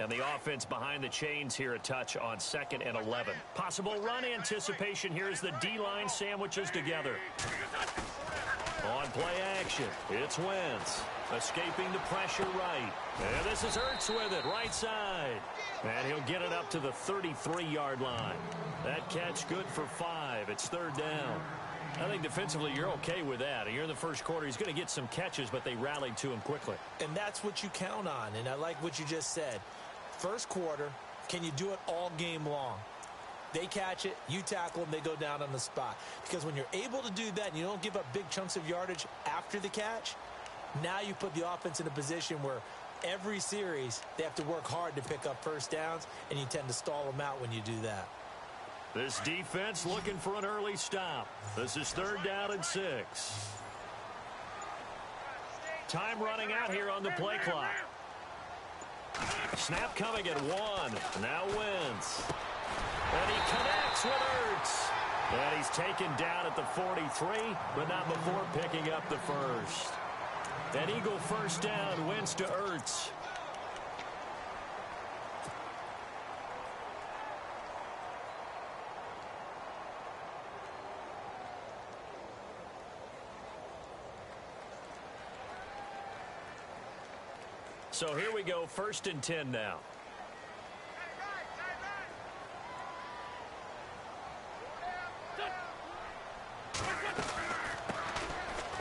And the offense behind the chains here a touch on 2nd and 11. Possible run anticipation here as the D-line sandwiches together. On play action, it's Wentz. Escaping the pressure right. And this is Ertz with it, right side. And he'll get it up to the 33-yard line. That catch good for 5. It's 3rd down. I think defensively you're okay with that. Here in the first quarter, he's going to get some catches, but they rallied to him quickly. And that's what you count on, and I like what you just said. First quarter, can you do it all game long? They catch it, you tackle them, they go down on the spot. Because when you're able to do that and you don't give up big chunks of yardage after the catch, now you put the offense in a position where every series they have to work hard to pick up first downs, and you tend to stall them out when you do that. This defense looking for an early stop. This is 3rd down and 6. Time running out here on the play clock. Snap coming at 1. Now Wentz. And he connects with Ertz. And he's taken down at the 43, but not before picking up the first. An Eagle first down, Wentz to Ertz. So here we go, 1st and 10 now.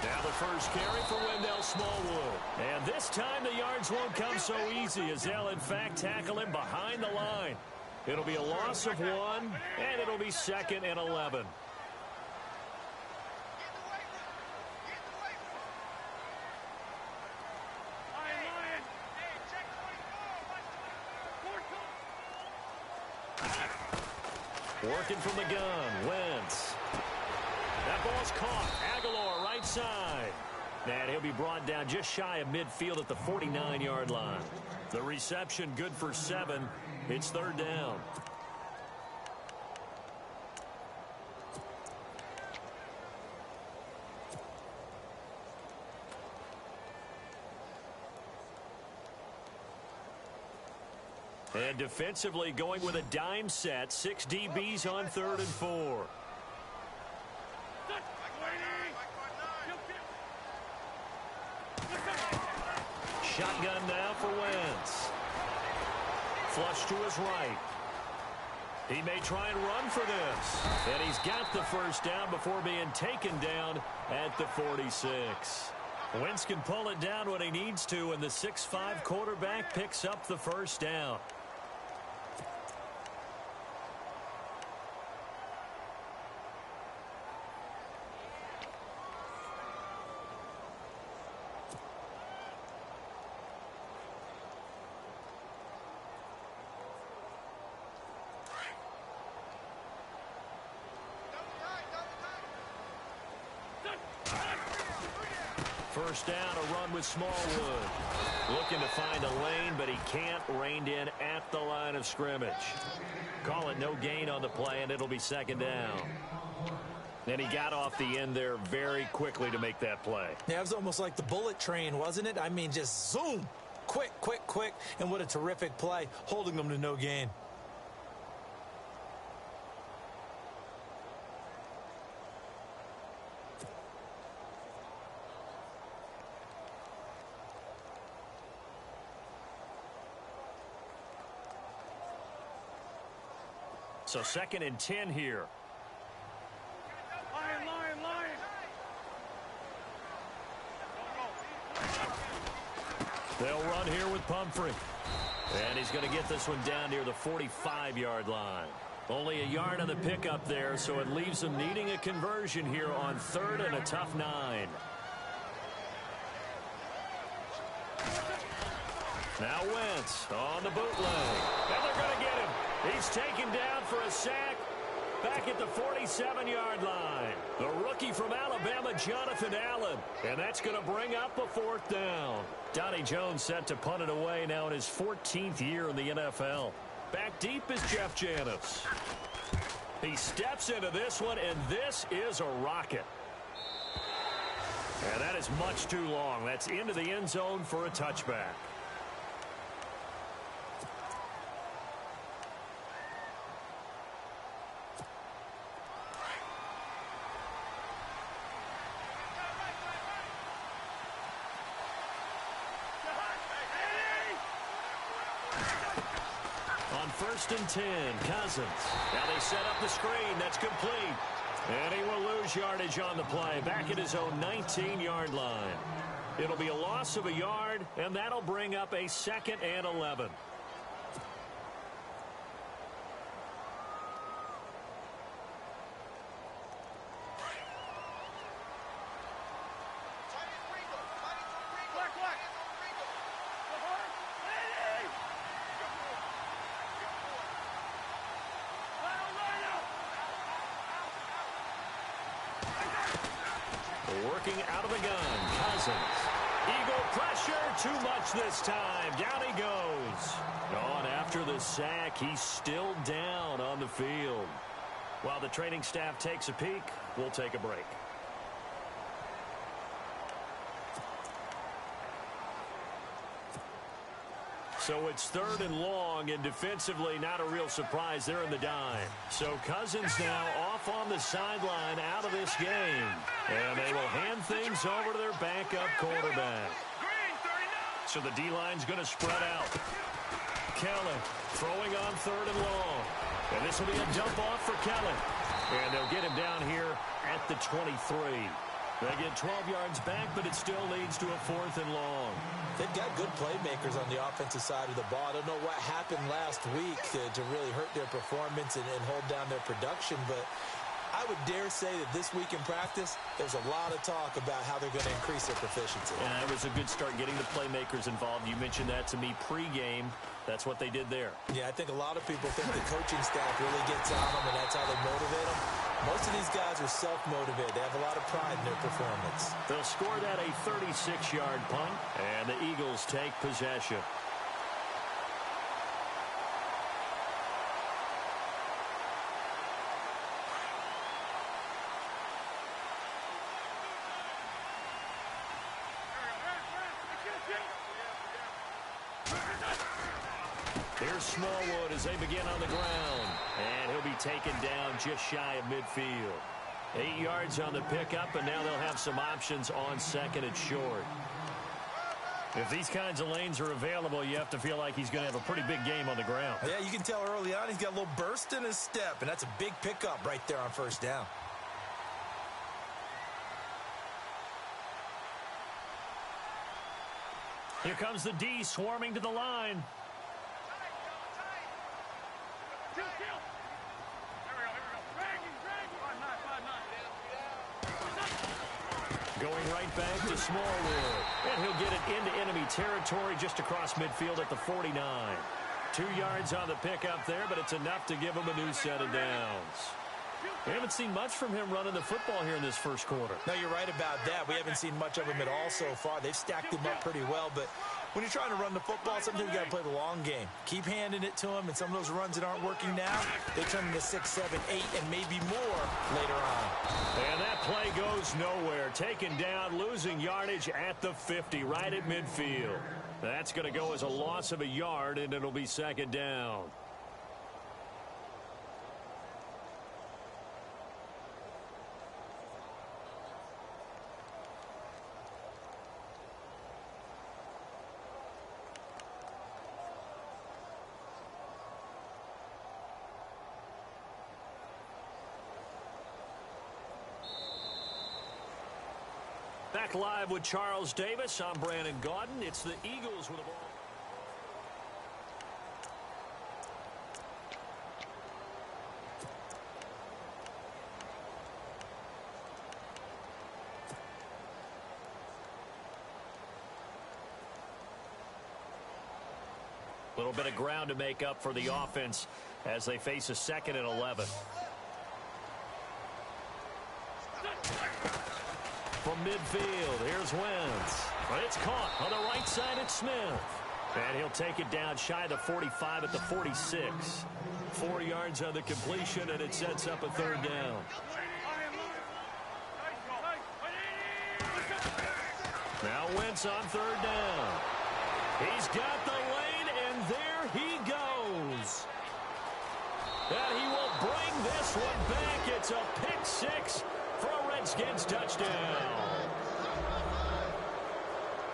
Now the first carry for Wendell Smallwood. And this time the yards won't come so easy as they'll in fact tackle him behind the line. It'll be a loss of 1, and it'll be 2nd and 11. Working from the gun, Wentz. That ball's caught. Aguilar, right side. And he'll be brought down just shy of midfield at the 49-yard line. The reception good for 7. It's 3rd down. And defensively going with a dime set. 6 DBs on 3rd and 4. Shotgun now for Wentz. Flush to his right. He may try and run for this. And he's got the first down before being taken down at the 46. Wentz can pull it down when he needs to, and the 6'5" quarterback picks up the first down. First down, a run with Smallwood. Looking to find a lane, but he can't. Reined in at the line of scrimmage. Call it no gain on the play, and it'll be 2nd down. And he got off the end there very quickly to make that play. Yeah, it was almost like the bullet train, wasn't it? I mean, just zoom. Quick, quick, quick. And what a terrific play, holding them to no gain. So 2nd and 10 here. Lion. They'll run here with Pumphrey. And he's going to get this one down near the 45-yard line. Only a yard on the pickup there, so it leaves them needing a conversion here on 3rd and a tough 9. Now Wentz on the bootleg. And they're going to get him. He's taken down for a sack back at the 47-yard line. The rookie from Alabama, Jonathan Allen. And that's going to bring up a 4th down. Donnie Jones set to punt it away now in his 14th year in the NFL. Back deep is Jeff Janis. He steps into this one, and this is a rocket. And that is much too long. That's into the end zone for a touchback. 1st and 10. Cousins. Now they set up the screen. That's complete. And he will lose yardage on the play. Back at his own 19-yard line. It'll be a loss of a yard, and that'll bring up a 2nd and 11. Working out of the gun, Cousins. Eagle pressure, too much this time. Down he goes. On after the sack, he's still down on the field. While the training staff takes a peek, we'll take a break. So it's 3rd and long, and defensively not a real surprise. They're in the dime. So Cousins now off on the sideline out of this game. And they will hand things over to their backup quarterback. So the D-line's going to spread out. Kelly throwing on 3rd and long. And this will be a dump off for Kelly. And they'll get him down here at the 23. They get 12 yards back, but it still leads to a 4th and long. They've got good playmakers on the offensive side of the ball. I don't know what happened last week to really hurt their performance and hold down their production, but I would dare say that this week in practice, there's a lot of talk about how they're going to increase their proficiency. Yeah, it was a good start getting the playmakers involved. You mentioned that to me pregame. That's what they did there. Yeah, I think a lot of people think the coaching staff really gets on them, and that's how they motivate them. Most of these guys are self-motivated. They have a lot of pride in their performance. They'll score that a 36-yard punt, and the Eagles take possession. Here's Smallwood as they begin on the ground. And he'll be taken down just shy of midfield. 8 yards on the pickup, and now they'll have some options on 2nd and short. If these kinds of lanes are available, you have to feel like he's going to have a pretty big game on the ground. Yeah, you can tell early on he's got a little burst in his step, and that's a big pickup right there on 1st down. Here comes the D swarming to the line. Going right back to Smallwood. And he'll get it into enemy territory just across midfield at the 49. 2 yards on the pickup there, but it's enough to give him a new set of downs. We haven't seen much from him running the football here in this 1st quarter. No, you're right about that. We haven't seen much of him at all so far. They've stacked him up pretty well, but when you're trying to run the football, sometimes you got to play the long game. Keep handing it to him, and some of those runs that aren't working now, they turn into 6, 7, 8, and maybe more later on. And that play goes nowhere. Taken down, losing yardage at the 50, right at midfield. That's going to go as a loss of a yard, and it'll be 2nd down. Back live with Charles Davis. I'm Brandon Gaudin. It's the Eagles with the ball. A little bit of ground to make up for the offense as they face a 2nd and 11. From midfield, here's Wentz. But it's caught on the right side at Smith. And he'll take it down shy of the 45 at the 46. 4 yards on the completion, and it sets up a 3rd down. Now Wentz on 3rd down. He's got the lane, and there he goes. And he will bring this one back. It's a pick 6 for a Redskins touchdown.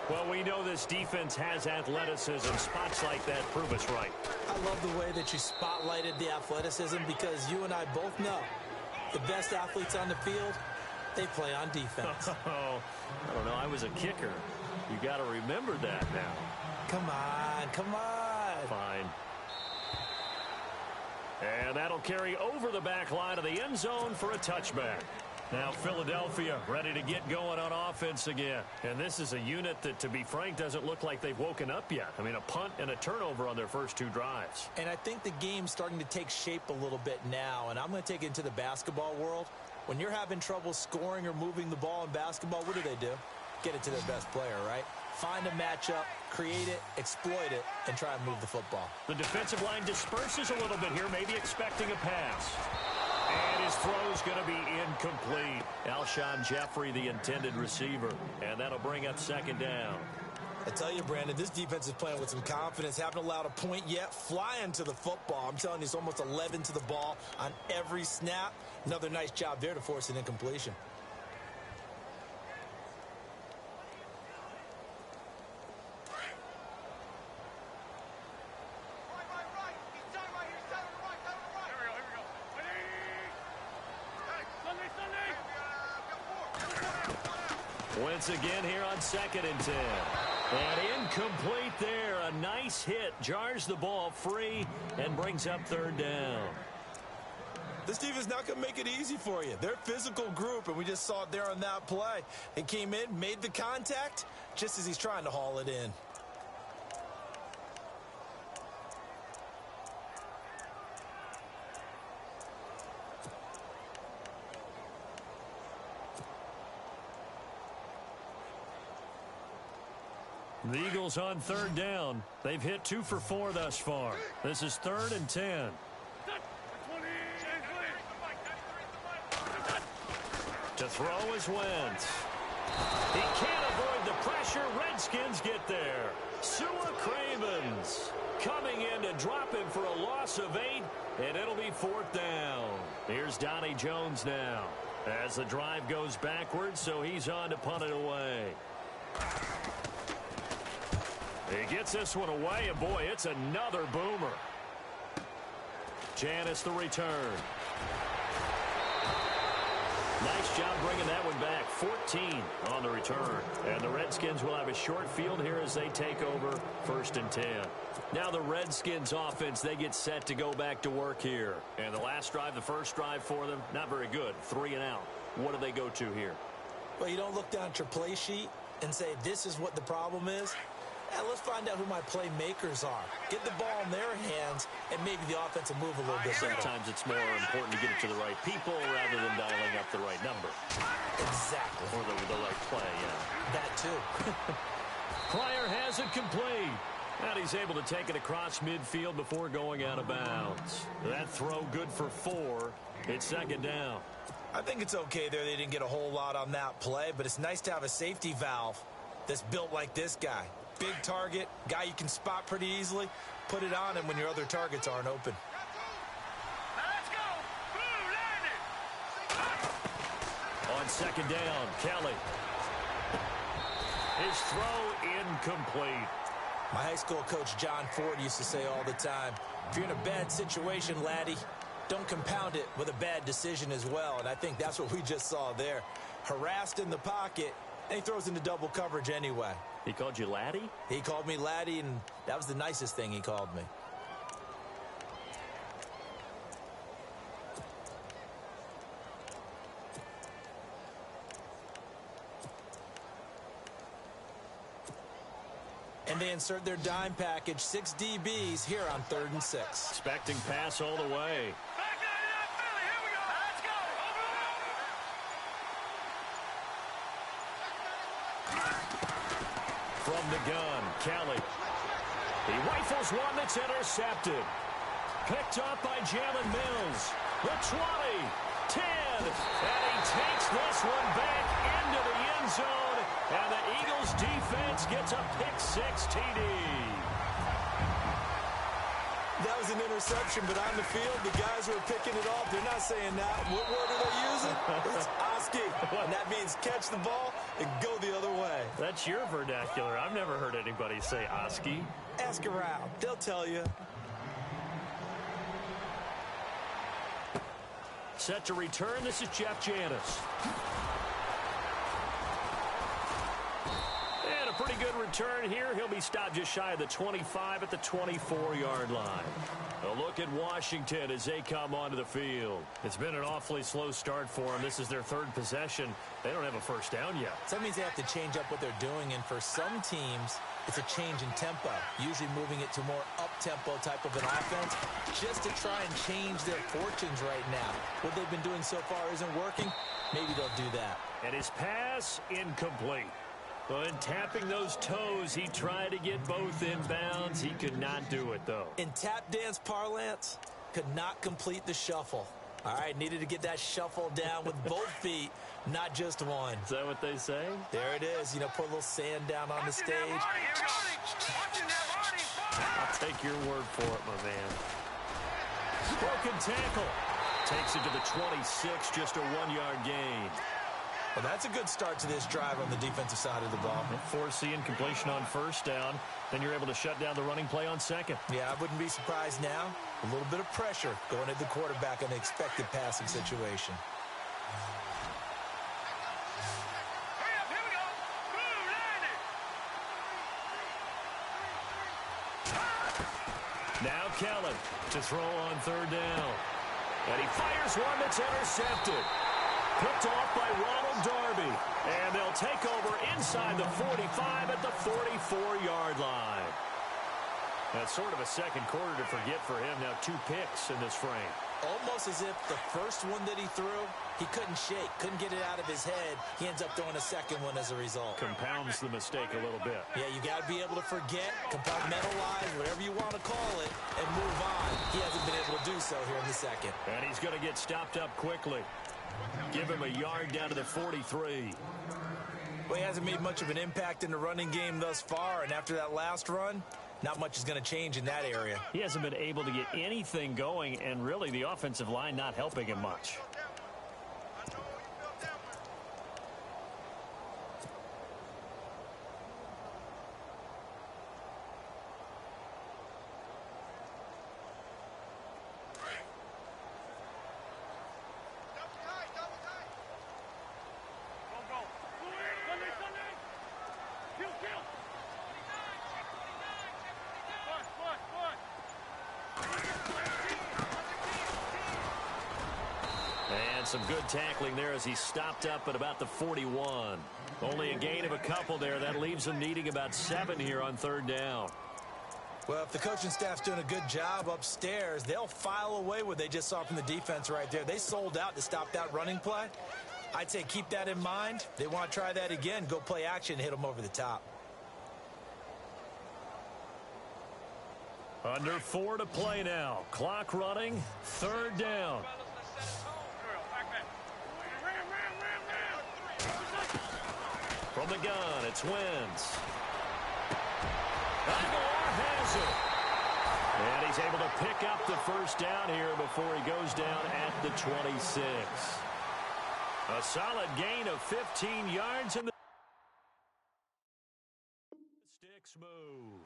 Well, we know this defense has athleticism. Spots like that prove us right. I love the way that you spotlighted the athleticism because you and I both know the best athletes on the field, they play on defense. Oh, I don't know. I was a kicker. You got to remember that now. Come on, come on. Fine. And that'll carry over the back line of the end zone for a touchback. Now Philadelphia ready to get going on offense again. And this is a unit that, to be frank, doesn't look like they've woken up yet. I mean, a punt and a turnover on their first two drives. And I think the game's starting to take shape a little bit now. And I'm going to take it into the basketball world. When you're having trouble scoring or moving the ball in basketball, what do? Get it to their best player, right? Find a matchup, create it, exploit it, and try and move the football. The defensive line disperses a little bit here, maybe expecting a pass. And his throw's going to be incomplete. Alshon Jeffrey, the intended receiver. And that'll bring up second down. I tell you, Brandon, this defense is playing with some confidence. Haven't allowed a point yet. Flying to the football. I'm telling you, it's almost 11 to the ball on every snap. Another nice job there to force an incompletion. Once again here on 2nd and 10. And incomplete there. A nice hit. Jars the ball free and brings up third down. This defense is not going to make it easy for you. They're a physical group, and we just saw it there on that play. He came in, made the contact, just as he's trying to haul it in. The Eagles on third down. They've hit 2 for 4 thus far. This is 3rd and 10. To throw is Wentz. He can't avoid the pressure. Redskins get there. Sua Cravens coming in to drop him for a loss of 8, and it'll be 4th down. Here's Donnie Jones now as the drive goes backwards, so he's on to punt it away. He gets this one away, and boy, it's another boomer. Janis the return. Nice job bringing that one back. 14 on the return. And the Redskins will have a short field here as they take over 1st and 10. Now the Redskins offense, they get set to go back to work here. And the last drive, the first drive for them, not very good. 3 and out. What do they go to here? Well, you don't look down at your play sheet and say, this is what the problem is. Now let's find out who my playmakers are. Get the ball in their hands, and maybe the offense will move a little bit better. Sometimes it's more important to get it to the right people rather than dialing up the right number. Exactly. Or the right play, yeah. That too. Pryor has it complete. And he's able to take it across midfield before going out of bounds. That throw good for 4. It's 2nd down. I think it's okay there. They didn't get a whole lot on that play, but it's nice to have a safety valve that's built like this guy. Big target, guy you can spot pretty easily. Put it on him when your other targets aren't open. Let's go. On 2nd down, Kelly. His throw incomplete. My high school coach, John Ford, used to say all the time, if you're in a bad situation, laddie, don't compound it with a bad decision as well. And I think that's what we just saw there. Harassed in the pocket, and he throws into double coverage anyway. He called you laddie? He called me laddie, and that was the nicest thing he called me. And they insert their dime package, 6 DBs here on 3rd and 6. Expecting pass all the way. Back up, Philly. Here we go. Let's go. From the gun, Kelly. He rifles one that's intercepted. Picked up by Jalen Mills. The 20, 10, and he takes this one back into the end zone, and the Eagles defense gets a pick-6 TD. That was an interception, but on the field, the guys who are picking it off, they're not saying that. What word are they using? It's Oski. And that means catch the ball and go the other way. That's your vernacular. I've never heard anybody say Oski. Ask around. They'll tell you. Set to return. This is Jeff Janis. And a pretty good return here. He'll be stopped just shy of the 25 at the 24-yard line. A look at Washington as they come onto the field. It's been an awfully slow start for them. This is their third possession. They don't have a first down yet. So that means they have to change up what they're doing, and for some teams, it's a change in tempo, usually moving it to more up-tempo type of an offense just to try and change their fortunes right now. What they've been doing so far isn't working. Maybe they'll do that. And his pass incomplete. But in tapping those toes, he tried to get both inbounds. He could not do it, though. In tap dance parlance, could not complete the shuffle. All right, needed to get that shuffle down with both feet, not just one. Is that what they say? There it is. You know, put a little sand down on the stage. I'll take your word for it, my man. Broken tackle. Takes it to the 26, just a 1-yard gain. Well, that's a good start to this drive on the defensive side of the ball. Forcing completion on first down. Then you're able to shut down the running play on second. Yeah, I wouldn't be surprised now. A little bit of pressure going at the quarterback in an expected passing situation. Now Kellen to throw on third down. And he fires one that's intercepted. Picked off by Ronald Darby. And they'll take over inside the 45 at the 44-yard line. That's sort of a second quarter to forget for him. Now 2 picks in this frame. Almost as if the first one that he threw, he couldn't shake, couldn't get it out of his head. He ends up throwing a second one as a result. Compounds the mistake a little bit. Yeah, you got to be able to forget, compartmentalize, whatever you want to call it, and move on. He hasn't been able to do so here in the second. And he's going to get stopped up quickly. Give him a yard down to the 43. Well, he hasn't made much of an impact in the running game thus far, and after that last run, not much is going to change in that area. He hasn't been able to get anything going, and really the offensive line not helping him much. Some good tackling there as he stopped up at about the 41. Only a gain of a couple there. That leaves him needing about 7 here on third down. Well, if the coaching staff's doing a good job upstairs, they'll file away what they just saw from the defense right there. They sold out to stop that running play. I'd say keep that in mind. They want to try that again. Go play action, hit them over the top. Under 4 to play now. Clock running. Third down. From the gun, it's Wentz. Aguilar has it. And he's able to pick up the first down here before he goes down at the 26. A solid gain of 15 yards, and the sticks move.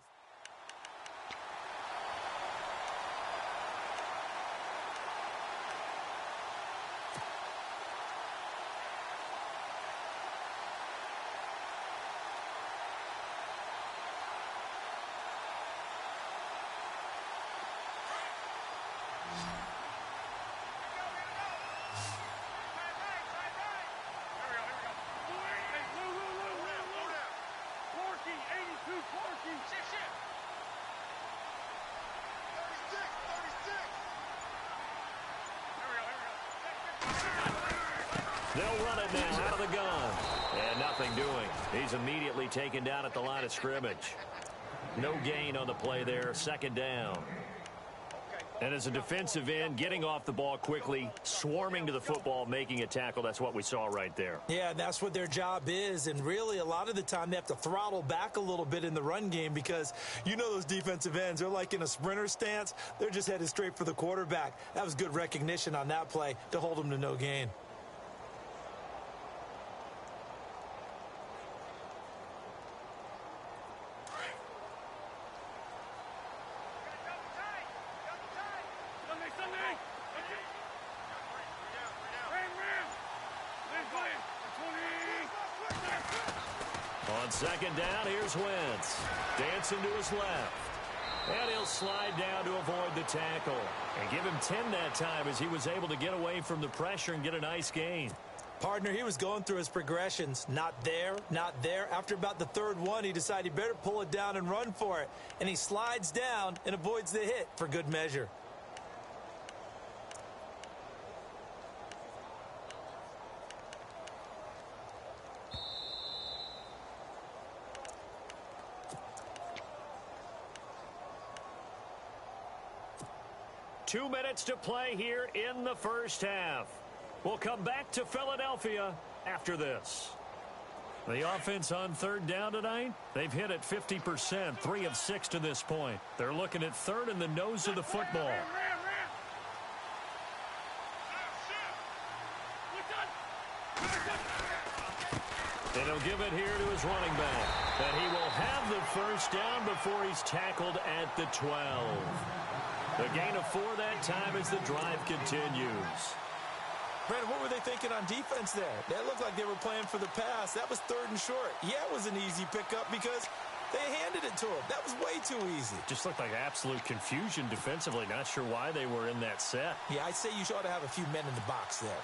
They'll run it now out of the gun. And nothing doing. He's immediately taken down at the line of scrimmage. No gain on the play there. Second down. And as a defensive end, getting off the ball quickly, swarming to the football, making a tackle, that's what we saw right there. Yeah, that's what their job is. And really, a lot of the time, they have to throttle back a little bit in the run game because you know those defensive ends, they're like in a sprinter stance. They're just headed straight for the quarterback. That was good recognition on that play to hold them to no gain. On second down, here's Wentz. Dancing to his left. And he'll slide down to avoid the tackle. And give him 10 that time as he was able to get away from the pressure and get a nice gain. Partner, he was going through his progressions. Not there, not there. After about the third one, he decided he better pull it down and run for it. And he slides down and avoids the hit for good measure. Two minutes to play here in the first half. We'll come back to Philadelphia after this. The offense on third down tonight, they've hit it 50%, 3 of 6 to this point. They're looking at third in the nose of the football. And he'll give it here to his running back. And he will have the first down before he's tackled at the 12. A gain of 4 that time as the drive continues. Brandon, what were they thinking on defense there? That looked like they were playing for the pass. That was third and short. Yeah, it was an easy pickup because they handed it to him. That was way too easy. Just looked like absolute confusion defensively. Not sure why they were in that set. Yeah, I'd say you ought to have a few men in the box there.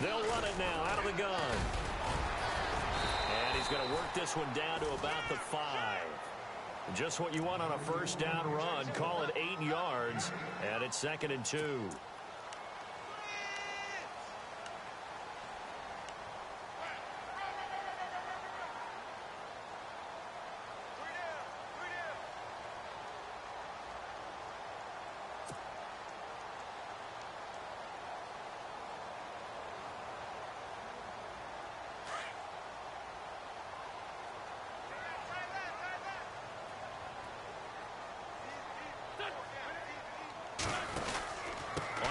They'll run it now out of the gun. And he's going to work this one down to about the 5. Just what you want on a first down run. Call it 8 yards. And it's 2nd and 2.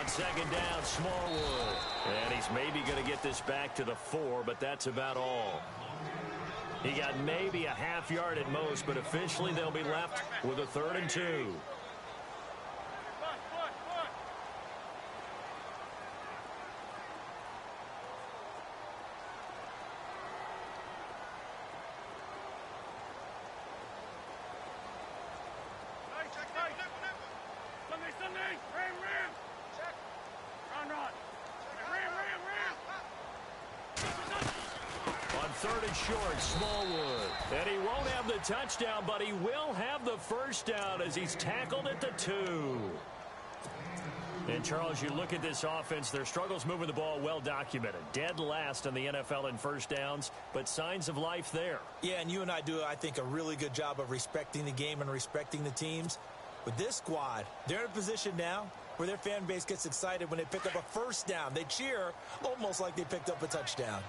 Second down, Smallwood. And he's maybe going to get this back to the 4, but that's about all. He got maybe a half yard at most, but officially they'll be left with a 3rd and 2. Third and short, Smallwood. And he won't have the touchdown, but he will have the first down as he's tackled at the 2. And, Charles, you look at this offense, their struggles moving the ball well documented. Dead last in the NFL in first downs, but signs of life there. Yeah, and you and I do, I think, a really good job of respecting the game and respecting the teams. With this squad, they're in a position now where their fan base gets excited when they pick up a first down. They cheer almost like they picked up a touchdown.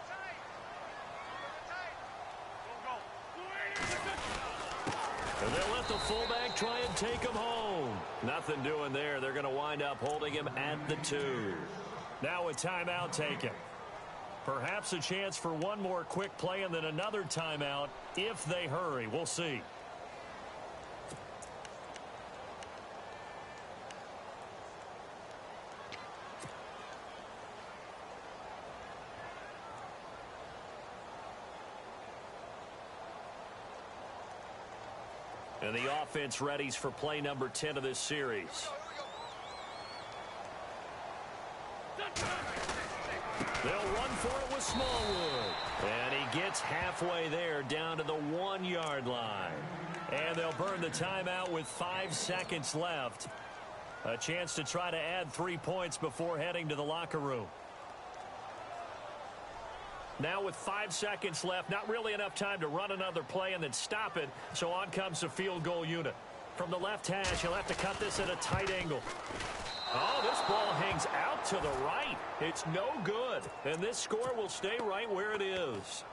And they'll let the fullback try and take him home. Nothing doing there. They're going to wind up holding him at the 2. Now a timeout taken. Perhaps a chance for one more quick play and then another timeout if they hurry. We'll see. And the offense readies for play number 10 of this series. They'll run for it with Smallwood. And he gets halfway there down to the 1-yard line. And they'll burn the timeout with 5 seconds left. A chance to try to add 3 points before heading to the locker room. Now with 5 seconds left, not really enough time to run another play and then stop it. So on comes the field goal unit. From the left hash, he'll have to cut this at a tight angle. Oh, this ball hangs out to the right. It's no good. And this score will stay right where it is.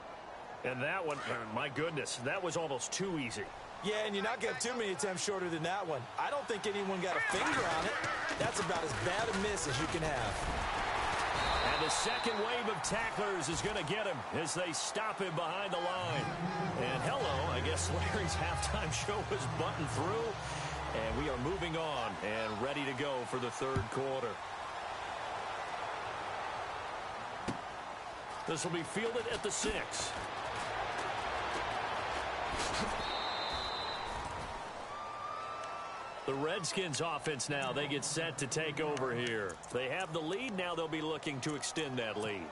And that one, my goodness, that was almost too easy. Yeah, and you're not getting too many attempts shorter than that one. I don't think anyone got a finger on it. That's about as bad a miss as you can have. And the second wave of tacklers is going to get him as they stop him behind the line. And hello, I guess Larry's halftime show was buttoned through. And we are moving on and ready to go for the third quarter. This will be fielded at the 6. The Redskins offense now, they get set to take over here. They have the lead. Now they'll be looking to extend that lead.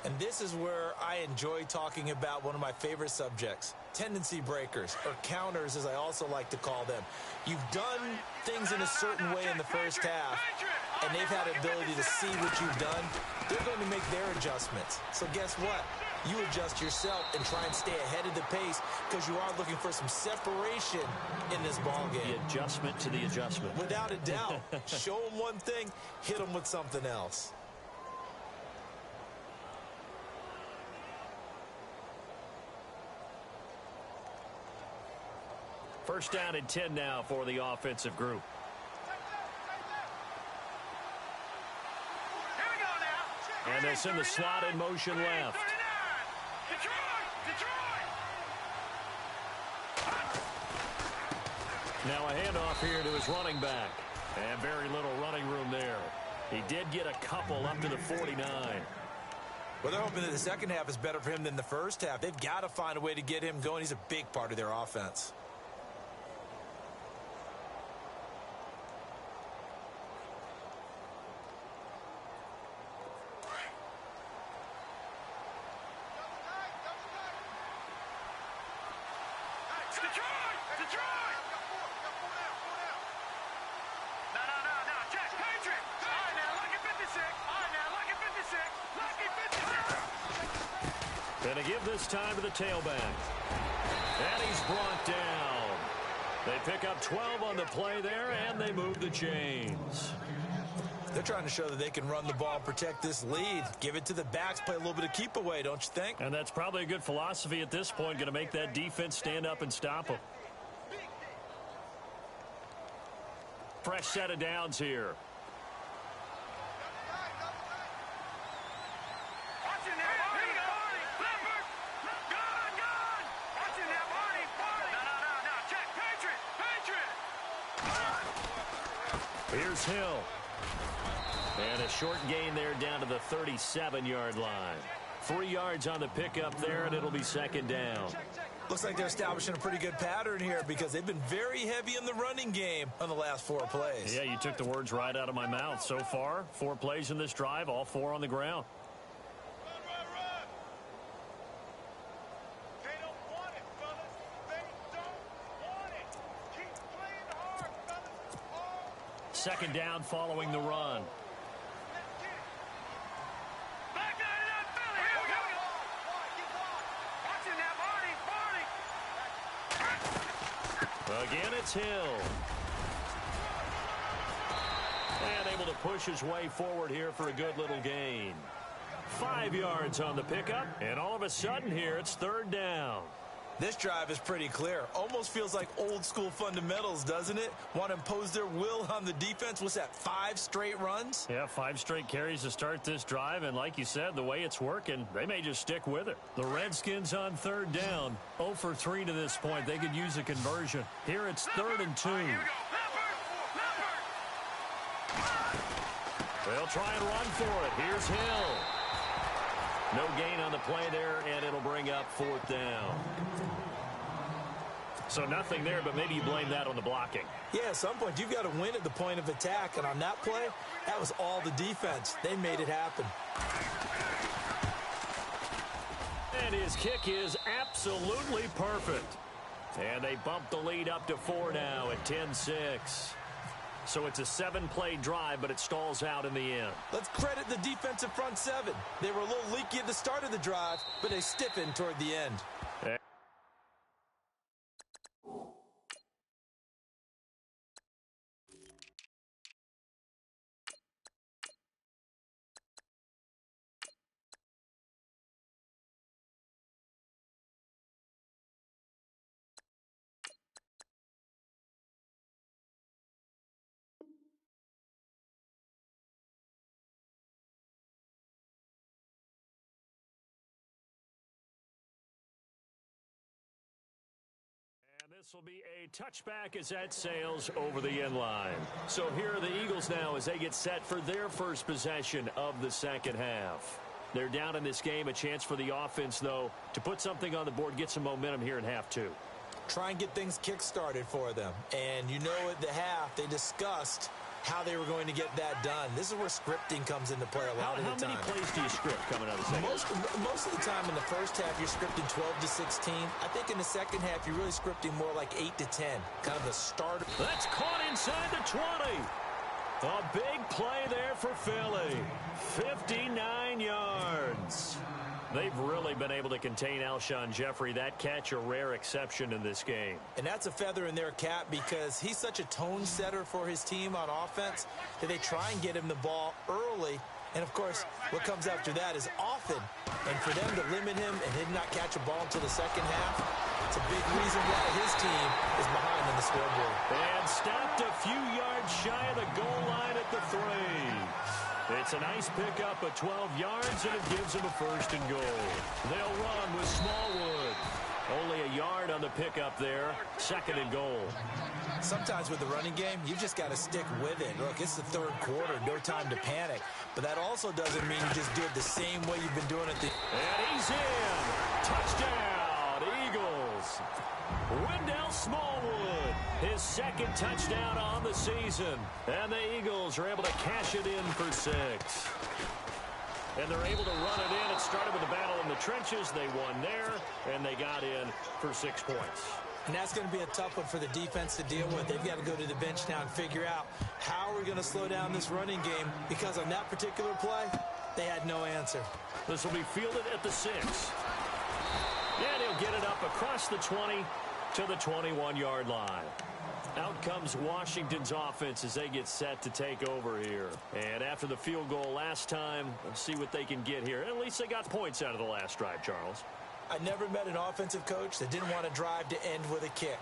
And this is where I enjoy talking about one of my favorite subjects, tendency breakers, or counters as I also like to call them. You've done things in a certain way in the first half, and they've had the ability to see what you've done. They're going to make their adjustments. So guess what? You adjust yourself and try and stay ahead of the pace because you are looking for some separation in this ball game. The adjustment to the adjustment. Without a doubt. Show them one thing, hit them with something else. First down and 10 now for the offensive group. Here we go now. And they'll send the slot in motion left. Now a handoff here to his running back. And very little running room there. He did get a couple up to the 49. Well, they're hoping that the second half is better for him than the first half. They've got to find a way to get him going. He's a big part of their offense. And to give this time to the tailback. And he's brought down. They pick up 12 on the play there, and they move the chains. They're trying to show that they can run the ball and protect this lead. Give it to the backs, play a little bit of keep away, don't you think? And that's probably a good philosophy at this point, going to make that defense stand up and stop them. Fresh set of downs here. Here's Hill. And a short gain there down to the 37-yard line. 3 yards on the pickup there, and it'll be second down. Looks like they're establishing a pretty good pattern here because they've been very heavy in the running game on the last 4 plays. Yeah, you took the words right out of my mouth. So far, 4 plays in this drive, all 4 on the ground. Second down following the run. Again, it's Hill. And able to push his way forward here for a good little gain. 5 yards on the pickup, and all of a sudden here, it's third down. This drive is pretty clear. Almost feels like old school fundamentals, doesn't it? Want to impose their will on the defense. What's that, 5 straight runs? Yeah, 5 straight carries to start this drive, and like you said, the way it's working, they may just stick with it. The Redskins on third down, 0 for 3 to this point. They could use a conversion. Here it's 3rd and 2. They'll try and run for it. Here's Hill. No gain on the play there, and it'll bring up 4th down. So nothing there, but maybe you blame that on the blocking. Yeah, at some point, you've got to win at the point of attack. And on that play, that was all the defense. They made it happen. And his kick is absolutely perfect. And they bump the lead up to 4 now at 10-6. So it's a 7-play drive, but it stalls out in the end. Let's credit the defensive front 7. They were a little leaky at the start of the drive, but they stiffened toward the end. This will be a touchback as that sails over the end line. So here are the Eagles now as they get set for their first possession of the second half. They're down in this game. A chance for the offense, though, to put something on the board, get some momentum here in half two. Try and get things kick-started for them. And you know at the half, they discussed how they were going to get that done. This is where scripting comes into play a lot of the time. How many plays do you script coming out of the second half? Most of the time in the first half, you're scripting 12 to 16. I think in the second half, you're really scripting more like 8 to 10. Kind of a starter. That's caught inside the 20. A big play there for Philly. 59 yards. They've really been able to contain Alshon Jeffrey. That catch a rare exception in this game. And that's a feather in their cap because he's such a tone setter for his team on offense that they try and get him the ball early. And, of course, what comes after that is often. And for them to limit him and him not catch a ball until the second half, it's a big reason why his team is behind on the scoreboard. And stopped a few yards shy of the goal line at the 3. It's a nice pickup of 12 yards, and it gives them a first and goal. They'll run with Smallwood. Only a yard on the pickup there. Second and goal. Sometimes with the running game, you just got to stick with it. Look, it's the third quarter, no time to panic. But that also doesn't mean you just do it the same way you've been doing it. And he's in. Touchdown, Eagles. Wendell Smallwood, his second touchdown on the season. And the Eagles are able to cash it in for 6. And they're able to run it in. It started with a battle in the trenches. They won there, and they got in for 6 points. And that's going to be a tough one for the defense to deal with. They've got to go to the bench now and figure out how we're going to slow down this running game, because on that particular play, they had no answer. This will be fielded at the 6. And he'll get it up across the 20 to the 21-yard line. Out comes Washington's offense as they get set to take over here. And after the field goal last time, let's see what they can get here. At least they got points out of the last drive, Charles. I never met an offensive coach that didn't want to drive to end with a kick.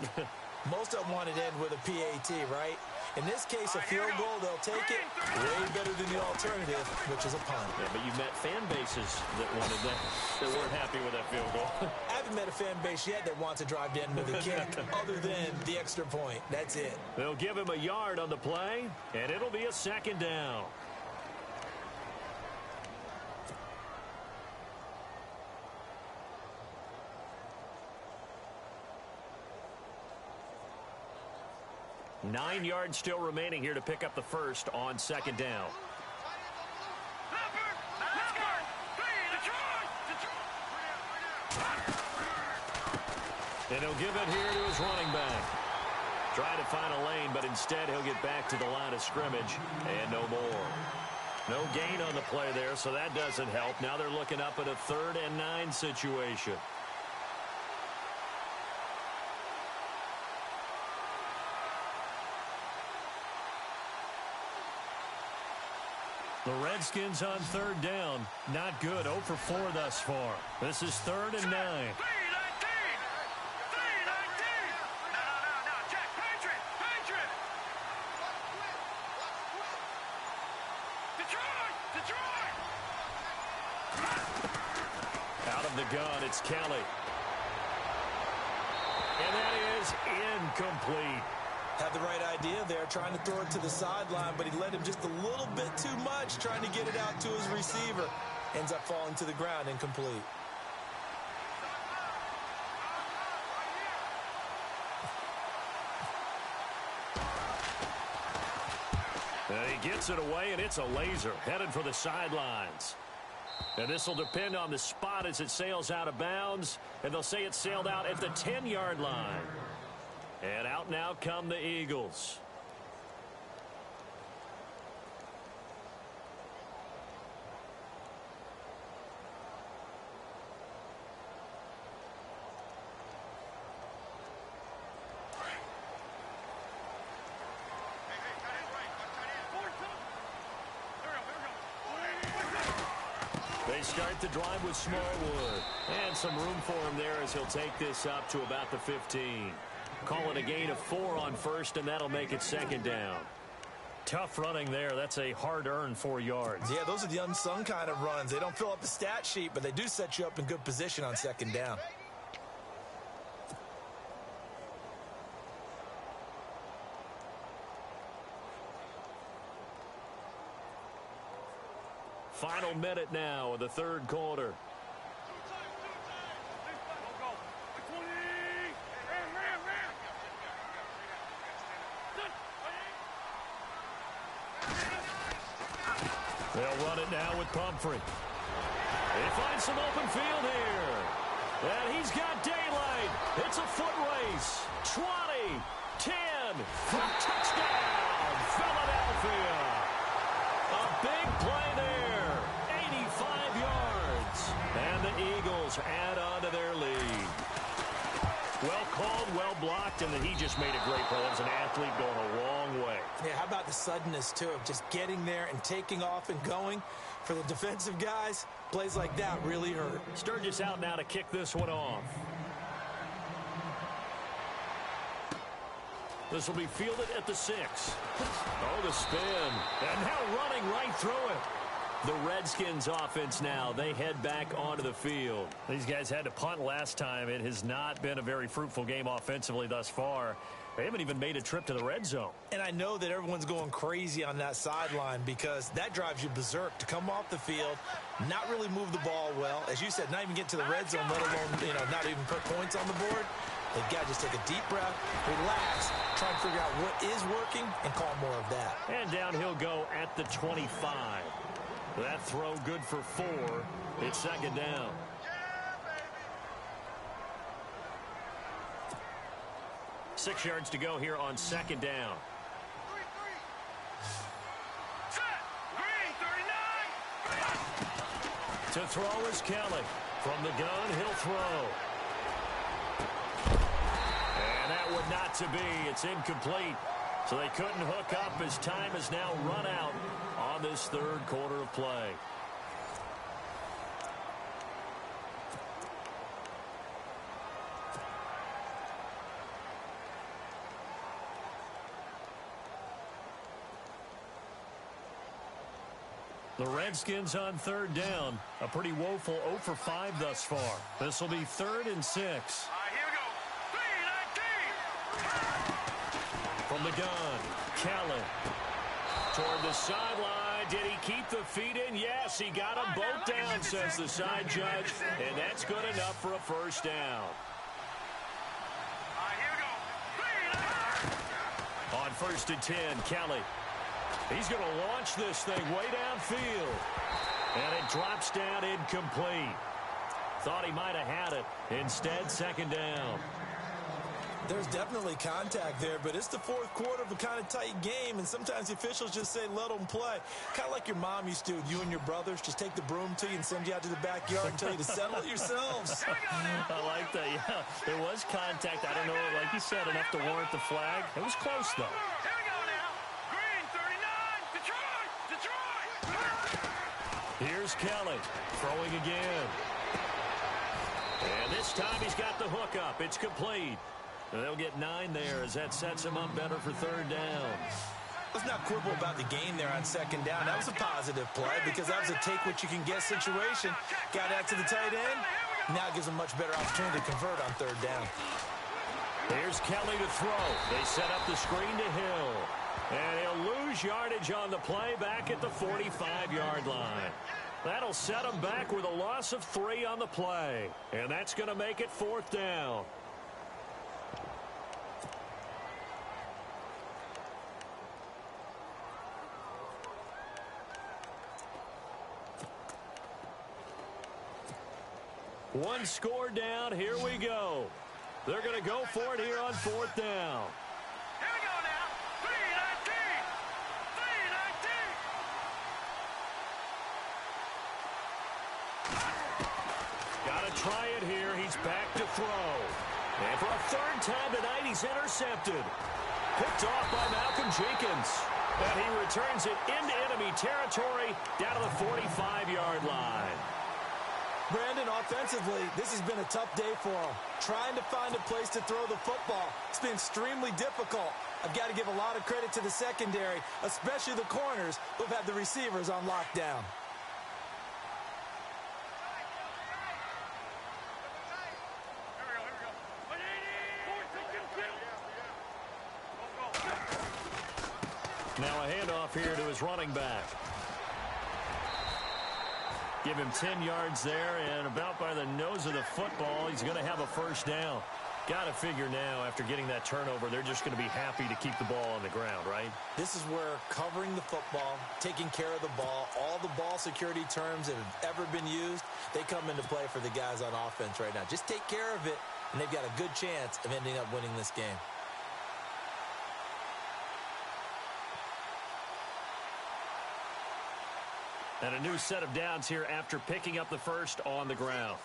Most of them wanted to end with a PAT, right? In this case, a field goal, they'll take it way better than the alternative, which is a punt. Yeah, but you met fan bases that wanted that. They weren't happy with that field goal. I haven't met a fan base yet that wants to drive to end with a kick other than the extra point. That's it. They'll give him a yard on the play, and it'll be a second down. Nine yards still remaining here to pick up the first on second down. And he'll give it here to his running back. Trying to find a lane, but instead he'll get back to the line of scrimmage and no more. No gain on the play there, so that doesn't help. Now they're looking up at a 3rd and 9 situation. The Redskins on 3rd down. Not good. 0 for 4 thus far. This is 3rd and 9. 3-19! 3-19! No, Jack, Patriot! Detroit! Out of the gun, it's Kelly. And that is incomplete. Had the right idea there, trying to throw it to the sideline, but he led him just a little bit too much, trying to get it out to his receiver. Ends up falling to the ground, incomplete. He gets it away, and it's a laser headed for the sidelines. And this will depend on the spot as it sails out of bounds, and they'll say it sailed out at the 10-yard line. And out now come the Eagles. They start the drive with Smallwood. And some room for him there as he'll take this up to about the 15. Call it a gain of 4 on first, and that'll make it second down. Tough running there. That's a hard-earned 4 yards. Yeah, those are the unsung kind of runs. They don't fill up the stat sheet, but they do set you up in good position on second down. Final minute now of the third quarter. They'll run it now with Pumphrey. They find some open field here. And he's got daylight. It's a foot race. 20, 10, for touchdown, Philadelphia. A big play there. 85 yards. And the Eagles add on to their lead. Well called, well blocked, and then he just made a great play. That was an athlete going a long way. Yeah, how about the suddenness, too, of just getting there and taking off and going? For the defensive guys, plays like that really hurt. Sturgis out now to kick this one off. This will be fielded at the 6. Oh, the spin. And now running right through it. The Redskins offense now, they head back onto the field. These guys had to punt last time. It has not been a very fruitful game offensively thus far. They haven't even made a trip to the red zone. And I know that everyone's going crazy on that sideline because that drives you berserk to come off the field, not really move the ball well. As you said, not even get to the red zone, let alone, not even put points on the board. They've got to just take a deep breath, relax, try and figure out what is working, and call more of that. And down he'll go at the 25. That throw good for 4. It's second down. — 6 yards to go here on second down. To throw is Kelly. From the gun, he'll throw. And that would not to be. It's incomplete. So they couldn't hook up as time has now run out on this third quarter of play. The Redskins on third down. A pretty woeful 0 for 5 thus far. This will be 3rd and 6. Here we go. 3-19. From the gun, Kelly. Toward the sideline. Did he keep the feet in? Yes, he got them both down, says the side judge. And that's good enough for a first down. Here we go. On 1st and 10, Kelly. He's going to launch this thing way downfield. And it drops down incomplete. Thought he might have had it. Instead, second down. There's definitely contact there, but it's the fourth quarter of a kind of tight game, and sometimes the officials just say, let them play. Kind of like your mom used to with you and your brothers. Just take the broom to you and send you out to the backyard and tell you to settle it yourselves. I like that, yeah. There was contact. I don't know, like you said, enough to warrant the flag. It was close, though. Here we go now. Green, 39. Detroit. Here's Kelly throwing again. And this time he's got the hook up. It's complete. They'll get 9 there as that sets him up better for third down. Let's not quibble about the gain there on second down. That was a positive play because that was a take-what-you-can-get situation. Got out to the tight end. Now it gives him much better opportunity to convert on third down. Here's Kelly to throw. They set up the screen to Hill. And he'll lose yardage on the play back at the 45-yard line. That'll set him back with a loss of 3 on the play. And that's going to make it 4th down. One score down. Here we go. They're going to go for it here on 4th down. Here we go now. 3-19. 3-19. Got to try it here. He's back to throw. And for a 3rd time tonight, he's intercepted. Picked off by Malcolm Jenkins. And he returns it into enemy territory down to the 45-yard line. Brandon, offensively, this has been a tough day for him. Trying to find a place to throw the football. It's been extremely difficult. I've got to give a lot of credit to the secondary, especially the corners who've had the receivers on lockdown. Now a handoff here to his running back. Give him 10 yards there, and about by the nose of the football, he's going to have a first down. Got to figure now, after getting that turnover, they're just going to be happy to keep the ball on the ground, right? This is where covering the football, taking care of the ball, all the ball security terms that have ever been used, they come into play for the guys on offense right now. Just take care of it, and they've got a good chance of ending up winning this game. And a new set of downs here after picking up the first on the ground.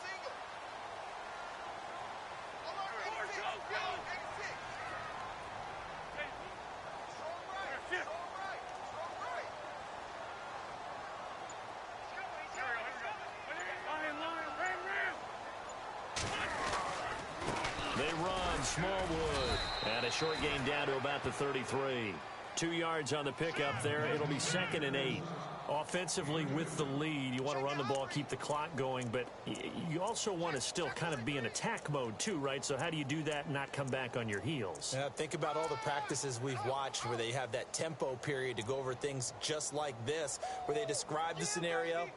They run Smallwood. And a short gain down to about the 33. 2 yards on the pickup there. It'll be 2nd and 8. Offensively, with the lead, you want to run the ball, keep the clock going, but you also want to still kind of be in attack mode too, right? So how do you do that and not come back on your heels? Yeah, think about all the practices we've watched where they have that tempo period to go over things just like this, where they describe the scenario,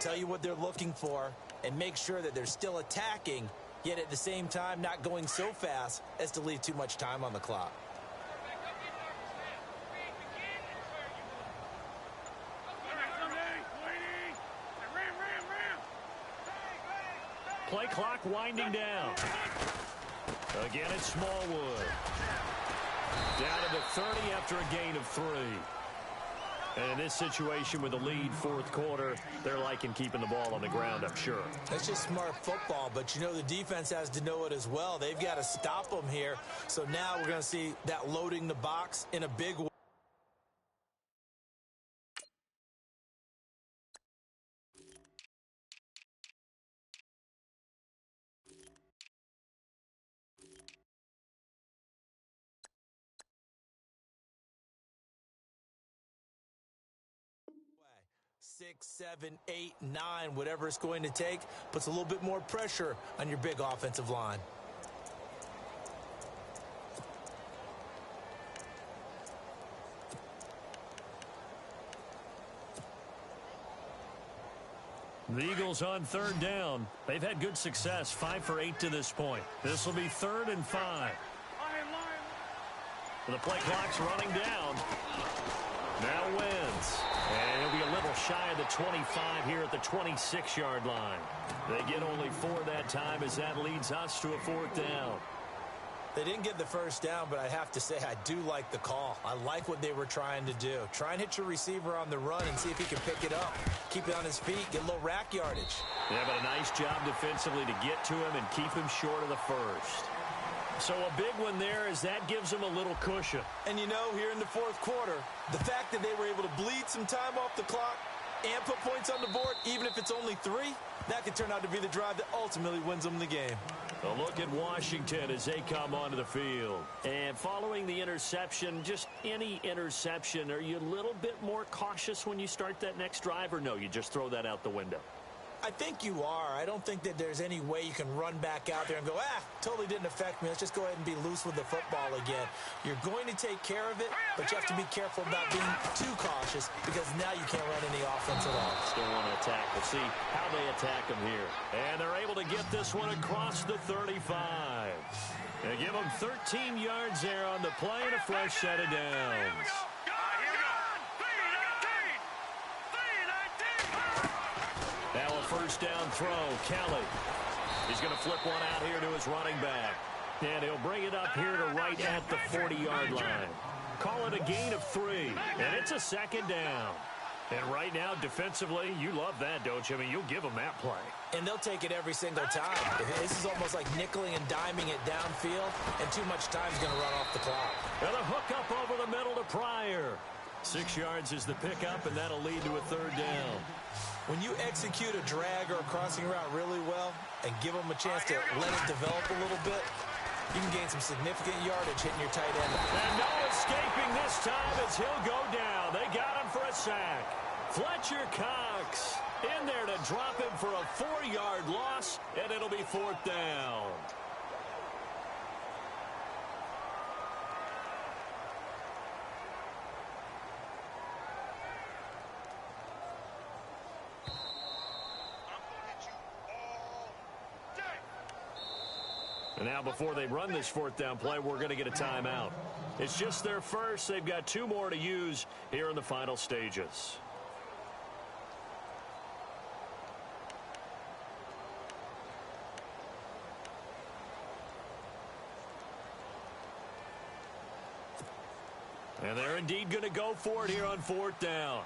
tell you what they're looking for, and make sure that they're still attacking, yet at the same time not going so fast as to leave too much time on the clock. Play clock winding down. Again, it's Smallwood. Down to the 30 after a gain of 3. And in this situation with the lead, fourth quarter, they're liking keeping the ball on the ground, I'm sure. That's just smart football, but you know the defense has to know it as well. They've got to stop them here. So now we're going to see that loading the box in a big way. Six, 7, 8, 9, whatever it's going to take, puts a little bit more pressure on your big offensive line. The Eagles on 3rd down. They've had good success, 5 for 8 to this point. This will be 3rd and 5. The play clock's running down. Now wins. And he'll be a little shy of the 25 here at the 26-yard line. They get only 4 that time as that leads us to a 4th down. They didn't get the first down, but I have to say I do like the call. I like what they were trying to do. Try and hit your receiver on the run and see if he can pick it up. Keep it on his feet, get a little rack yardage. Yeah, but a nice job defensively to get to him and keep him short of the first. So a big one there as that gives them a little cushion. And you know, here in the fourth quarter, the fact that they were able to bleed some time off the clock and put points on the board, even if it's only 3, that could turn out to be the drive that ultimately wins them the game. A look at Washington as they come onto the field. And following the interception, just any interception, are you a little bit more cautious when you start that next drive, or no, you just throw that out the window? I think you are. I don't think that there's any way you can run back out there and go, totally didn't affect me. Let's just go ahead and be loose with the football again. You're going to take care of it, but you have to be careful about being too cautious because now you can't run any offense at all. Still want to attack. We'll see how they attack them here. And they're able to get this one across the 35. They give them 13 yards there on the play and a fresh set of downs. Now a first down throw. Kelly. He's going to flip one out here to his running back. And he'll bring it up here to right at the 40-yard line. Call it a gain of 3. And it's a 2nd down. And right now, defensively, you love that, don't you? I mean, you'll give them that play. And they'll take it every single time. This is almost like nickeling and diming it downfield, and too much time's going to run off the clock. And a hook up over the middle to Pryor. 6 yards is the pickup, and that'll lead to a 3rd down. When you execute a drag or a crossing route really well and give them a chance to let it develop a little bit, you can gain some significant yardage hitting your tight end. And no escaping this time as he'll go down. They got him for a sack. Fletcher Cox in there to drop him for a 4-yard loss, and it'll be 4th down. And now before they run this fourth down play, we're going to get a timeout. It's just their first. They've got 2 more to use here in the final stages. And they're indeed going to go for it here on fourth down.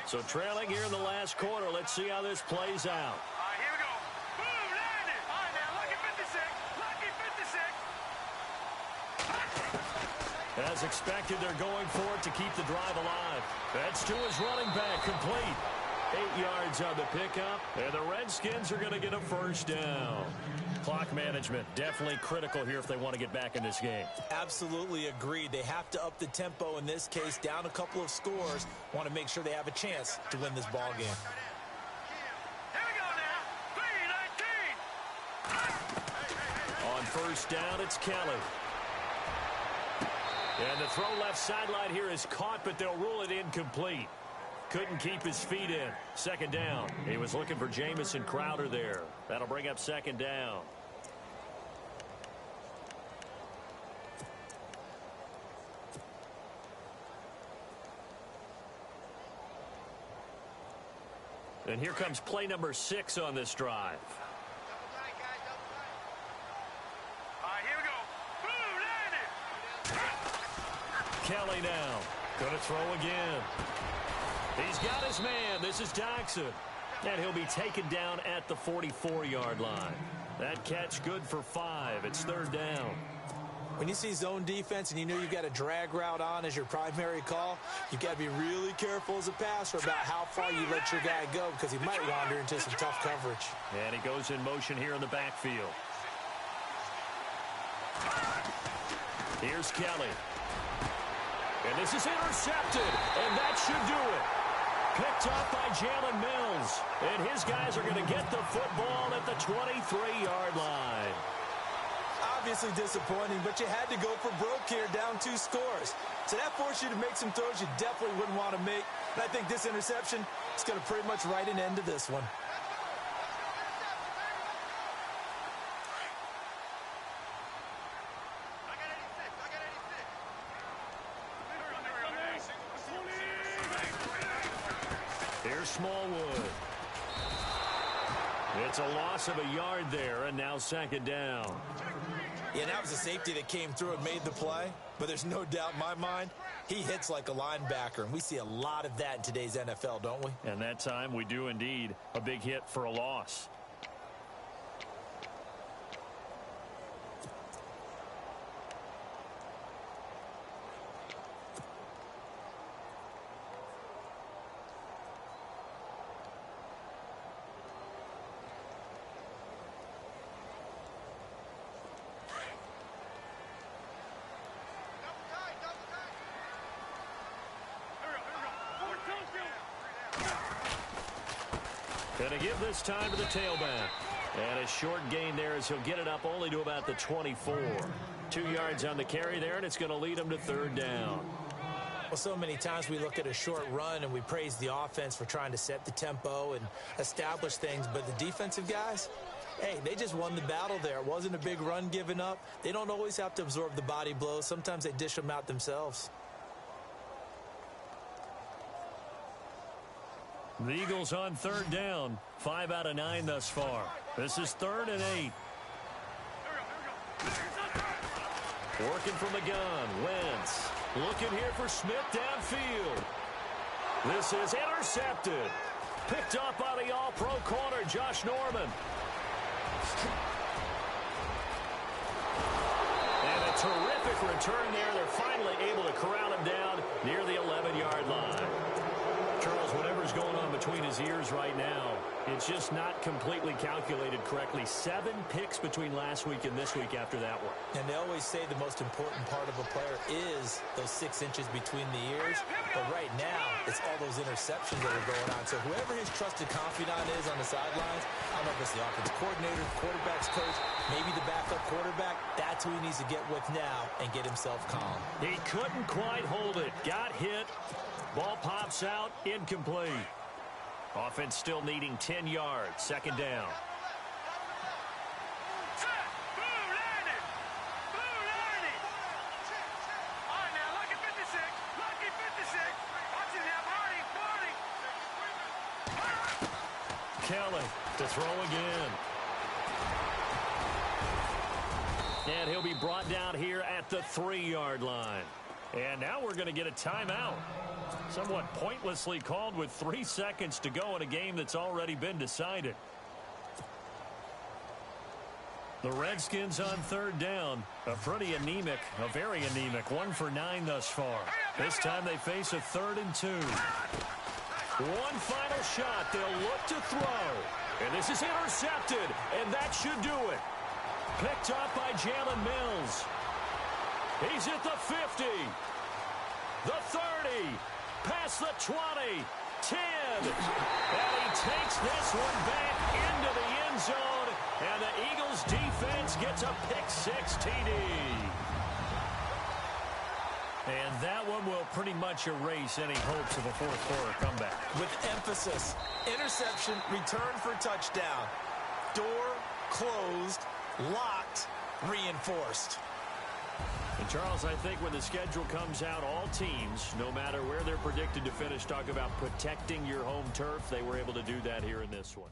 So trailing here in the last quarter. Let's see how this plays out. Here we go. Boom, landed. All right, now, lucky 56. Lucky 56. As expected, they're going for it to keep the drive alive. That's to his running back, complete. 8 yards on the pickup, and the Redskins are going to get a first down. Clock management, definitely critical here if they want to get back in this game. Absolutely agreed. They have to up the tempo in this case, down a couple of scores. Want to make sure they have a chance to win this ball game. Here we go now. 3-19. On first down, it's Kelly. And the throw left sideline here is caught, but they'll rule it incomplete. Couldn't keep his feet in. Second down. He was looking for Jamison Crowder there. That'll bring up second down. And here comes play number 6 on this drive. Here we go. Boom, landed. Kelly now. Gonna throw again. He's got his man. This is Jackson. And he'll be taken down at the 44-yard line. That catch good for 5. It's third down. When you see zone defense and you know you've got a drag route on as your primary call, you've got to be really careful as a passer about how far you let your guy go because he might wander into some tough coverage. And he goes in motion here in the backfield. Here's Kelly. And this is intercepted, and that should do it. Picked up by Jalen Mills. And his guys are going to get the football at the 23-yard line. Obviously disappointing, but you had to go for broke here, down 2 scores. So that forced you to make some throws you definitely wouldn't want to make. And I think this interception is going to pretty much write an end to this one. Here's Smallwood. It's a loss of a yard there, and now second down. Yeah, that was a safety that came through and made the play. But there's no doubt in my mind, he hits like a linebacker. And we see a lot of that in today's NFL, don't we? And that time we do indeed. A big hit for a loss. Going to give this time to the tailback. And a short gain there as he'll get it up only to about the 24. 2 yards on the carry there, and it's going to lead him to third down. Well, so many times we look at a short run and we praise the offense for trying to set the tempo and establish things. But the defensive guys, hey, they just won the battle there. It wasn't a big run given up. They don't always have to absorb the body blows. Sometimes they dish them out themselves. The Eagles on third down. 5 out of 9 thus far. This is 3rd and 8. Working from the gun. Wentz looking here for Smith downfield. This is intercepted. Picked up by the all-pro corner, Josh Norman. And a terrific return there. They're finally able to corral him down near the 11-yard line. Charles, whatever's going on between his ears right now, it's just not completely calculated correctly. 7 picks between last week and this week after that one. And they always say the most important part of a player is those 6 inches between the ears. But right now, it's all those interceptions that are going on. So whoever his trusted confidant is on the sidelines, I don't know if it's the offensive coordinator, the quarterback's coach, maybe the backup quarterback, that's who he needs to get with now and get himself calm. He couldn't quite hold it. Got hit. Ball pops out, incomplete. Offense still needing 10 yards, second down. Kelly to throw again. And he'll be brought down here at the 3-yard line. And now we're going to get a timeout. Somewhat pointlessly called with 3 seconds to go in a game that's already been decided. The Redskins on 3rd down. A pretty anemic, a very anemic 1 for 9 thus far. This time they face a 3rd and 2. One final shot. They'll look to throw. And this is intercepted. And that should do it. Picked up by Jalen Mills. He's at the 50. The 30. Past the 20. 10. And he takes this one back into the end zone. And the Eagles defense gets a pick-6 TD. And that one will pretty much erase any hopes of a fourth-quarter comeback. With emphasis, interception, return for touchdown. Door closed, locked, reinforced. And Charles, I think when the schedule comes out, all teams, no matter where they're predicted to finish, talk about protecting your home turf. They were able to do that here in this one.